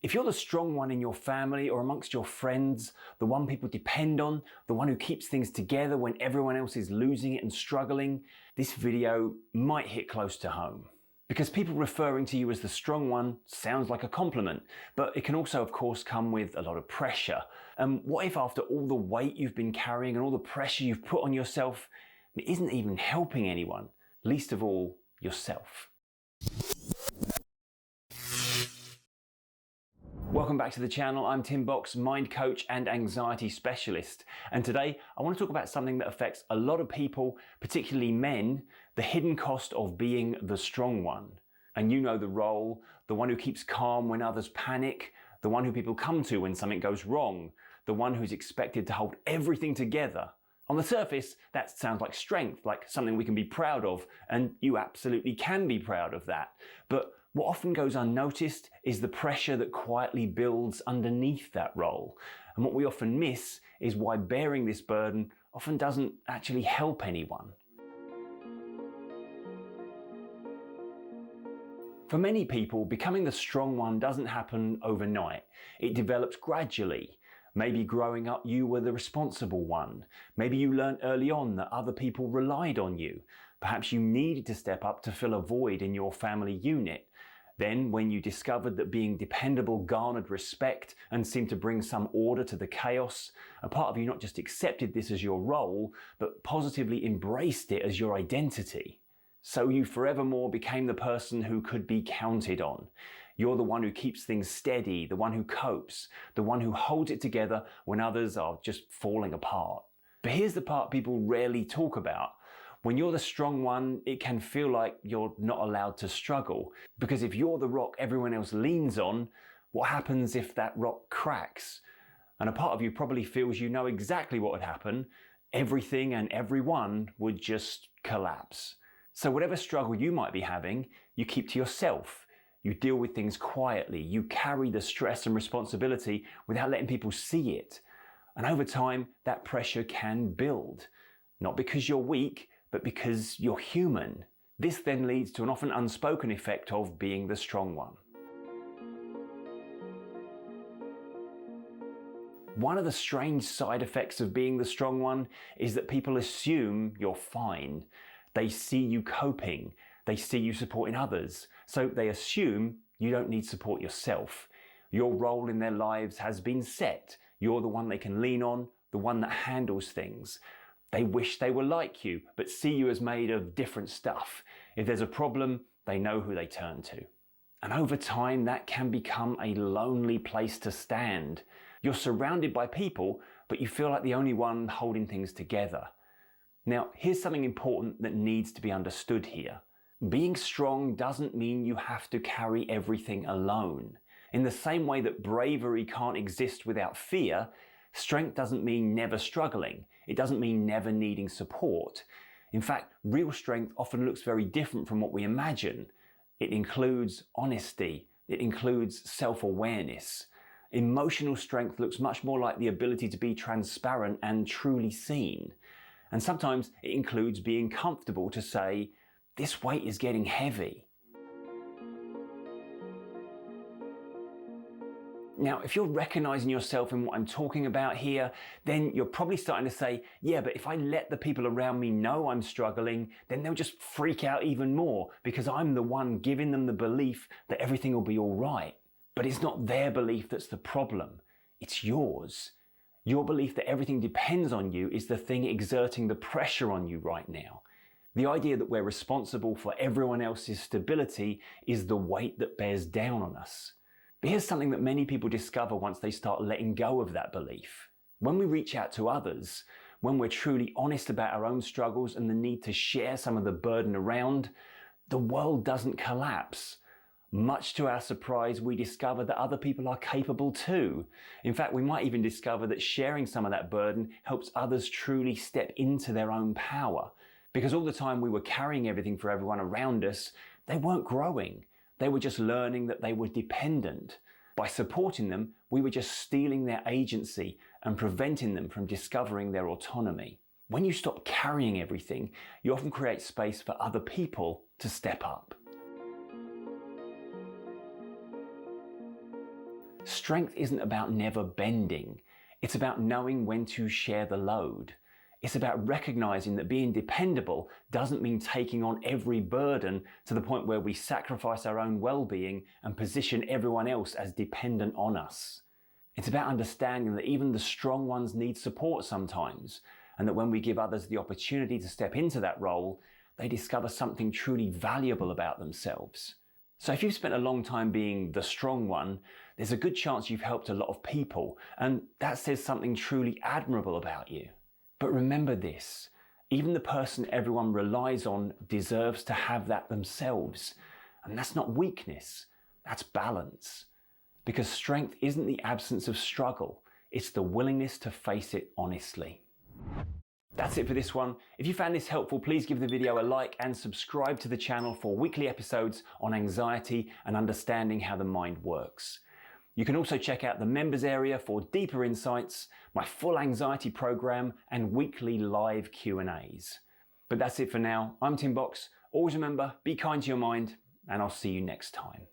If you're the strong one in your family or amongst your friends, the one people depend on, the one who keeps things together when everyone else is losing it and struggling, this video might hit close to home. Because people referring to you as the strong one sounds like a compliment, but it can also, of course, come with a lot of pressure. And what if after all the weight you've been carrying and all the pressure you've put on yourself, it isn't even helping anyone, least of all yourself? Welcome back to the channel. I'm Tim Box, mind coach and anxiety specialist. And today I want to talk about something that affects a lot of people, particularly men, the hidden cost of being the strong one. And you know the role, the one who keeps calm when others panic, the one who people come to when something goes wrong, the one who's expected to hold everything together. On the surface, that sounds like strength, like something we can be proud of, and you absolutely can be proud of that. But what often goes unnoticed is the pressure that quietly builds underneath that role. And what we often miss is why bearing this burden often doesn't actually help anyone. For many people, becoming the strong one doesn't happen overnight. It develops gradually. Maybe growing up you were the responsible one. Maybe you learned early on that other people relied on you. Perhaps you needed to step up to fill a void in your family unit. Then, when you discovered that being dependable garnered respect and seemed to bring some order to the chaos, a part of you not just accepted this as your role, but positively embraced it as your identity. So you forevermore became the person who could be counted on. You're the one who keeps things steady, the one who copes, the one who holds it together when others are just falling apart. But here's the part people rarely talk about. When you're the strong one, it can feel like you're not allowed to struggle. Because if you're the rock everyone else leans on, what happens if that rock cracks? And a part of you probably feels you know exactly what would happen. Everything and everyone would just collapse. So whatever struggle you might be having, you keep to yourself. You deal with things quietly. You carry the stress and responsibility without letting people see it. And over time, that pressure can build. Not because you're weak, but because you're human. This then leads to an often unspoken effect of being the strong one. One of the strange side effects of being the strong one is that people assume you're fine. They see you coping. They see you supporting others. So they assume you don't need support yourself. Your role in their lives has been set. You're the one they can lean on, the one that handles things. They wish they were like you, but see you as made of different stuff. If there's a problem, they know who they turn to. And over time, that can become a lonely place to stand. You're surrounded by people, but you feel like the only one holding things together. Now, here's something important that needs to be understood here. Being strong doesn't mean you have to carry everything alone. In the same way that bravery can't exist without fear, strength doesn't mean never struggling. It doesn't mean never needing support. In fact, real strength often looks very different from what we imagine. It includes honesty. It includes self-awareness. Emotional strength looks much more like the ability to be transparent and truly seen. And sometimes it includes being comfortable to say, this weight is getting heavy. Now, if you're recognizing yourself in what I'm talking about here, then you're probably starting to say, yeah, but if I let the people around me know I'm struggling, then they'll just freak out even more because I'm the one giving them the belief that everything will be all right. But it's not their belief that's the problem. It's yours. Your belief that everything depends on you is the thing exerting the pressure on you right now. The idea that we're responsible for everyone else's stability is the weight that bears down on us. But here's something that many people discover once they start letting go of that belief. When we reach out to others, when we're truly honest about our own struggles and the need to share some of the burden around, the world doesn't collapse. Much to our surprise, we discover that other people are capable too. In fact, we might even discover that sharing some of that burden helps others truly step into their own power. Because all the time we were carrying everything for everyone around us, they weren't growing. They were just learning that they were dependent. By supporting them, we were just stealing their agency and preventing them from discovering their autonomy. When you stop carrying everything, you often create space for other people to step up. Strength isn't about never bending. It's about knowing when to share the load. It's about recognizing that being dependable doesn't mean taking on every burden to the point where we sacrifice our own well-being and position everyone else as dependent on us. It's about understanding that even the strong ones need support sometimes, and that when we give others the opportunity to step into that role, they discover something truly valuable about themselves. So if you've spent a long time being the strong one, there's a good chance you've helped a lot of people, and that says something truly admirable about you. But remember this, even the person everyone relies on deserves to have that themselves. And that's not weakness, that's balance. Because strength isn't the absence of struggle, it's the willingness to face it honestly. That's it for this one. If you found this helpful, please give the video a like and subscribe to the channel for weekly episodes on anxiety and understanding how the mind works. You can also check out the members area for deeper insights, my full anxiety program, and weekly live Q&As. But that's it for now. I'm Tim Box. Always remember, be kind to your mind, and I'll see you next time.